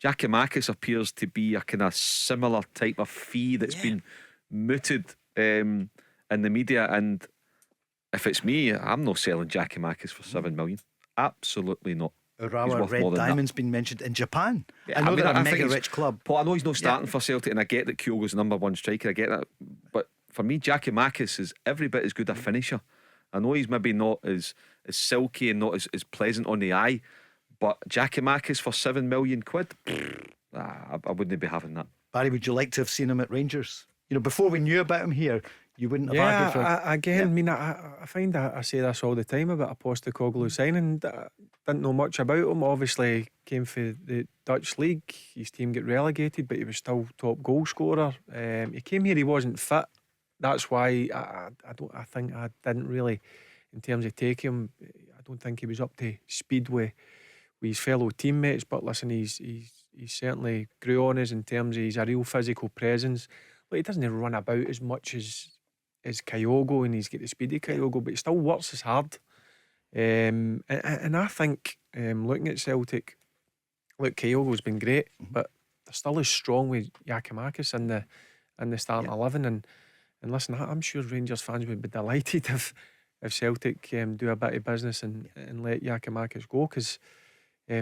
Giakoumakis appears to be a kind of similar type of fee that's been mooted in the media. And if it's me, I'm not selling Giakoumakis for 7 million. Absolutely not. Urawa Red Diamond's been mentioned in Japan. I know they're a mega rich club. Paul, I know he's not starting for Celtic, and I get that Kyogo's #1 striker, I get that, but for me, Giakoumakis is every bit as good a finisher. I know he's maybe not as silky and not as pleasant on the eye, but Giakoumakis for 7 million quid, I wouldn't be having that. Barry, would you like to have seen him at Rangers? Before we knew about him here, you wouldn't have argued for again. I mean, I find that I say this all the time about a Postecoglou signing. Didn't know much about him. Obviously, came for the Dutch league. His team get relegated, but he was still top goal scorer. He came here, he wasn't fit. That's why I think I didn't really, in terms of take him. I don't think he was up to speed with his fellow teammates. But listen, he's certainly grew on us in terms of he's a real physical presence. He doesn't run about as much as Kyogo, and he's got the speed of Kyogo, but he still works as hard. And I think looking at Celtic, look, Kyogo's been great, but they're still as strong with Giakoumakis in the starting 11. And listen, I'm sure Rangers fans would be delighted if Celtic do a bit of business and let Giakoumakis go, because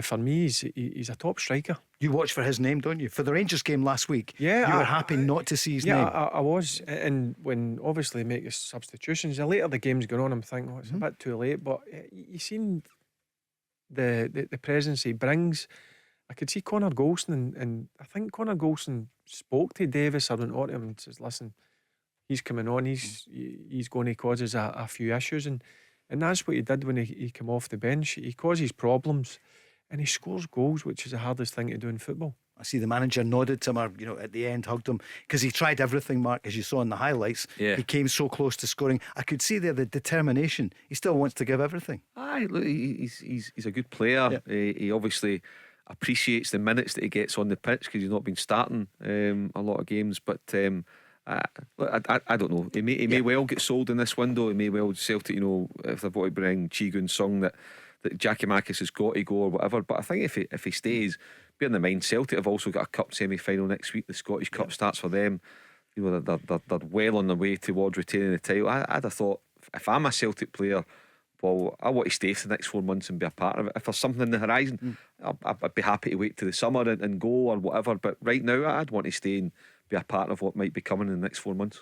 for me he's a top striker. You watch for his name, don't you? For the Rangers game last week, you were happy not to see his name. I was. And when obviously make the substitutions, the later the game's going on, I'm thinking, it's a bit too late. But you seen the presence he brings. I could see Connor Golson, and I think Connor Golson spoke to Davis or went on to him and says, listen, he's coming on, he's going to cause us a few issues, and that's what he did when he came off the bench. He causes problems and he scores goals, which is the hardest thing to do in football. I see the manager nodded to him, or at the end hugged him, because he tried everything, Mark, as you saw in the highlights. He came so close to scoring. I could see there the determination. He still wants to give everything. Look, he's a good player. He obviously appreciates the minutes that he gets on the pitch, because he's not been starting a lot of games. But I don't know. He may well get sold in this window. He may well, Celtic, if they're going to bring Chigun Sung, that Giakoumakis has got to go or whatever. But I think if he stays, bear in mind, Celtic have also got a cup semi-final next week. The Scottish Cup starts for them. They're well on their way towards retaining the title. I'd have thought, if I'm a Celtic player, well, I want to stay for the next 4 months and be a part of it. If there's something in the horizon, I'd be happy to wait to the summer and go or whatever. But right now, I'd want to stay and be a part of what might be coming in the next 4 months.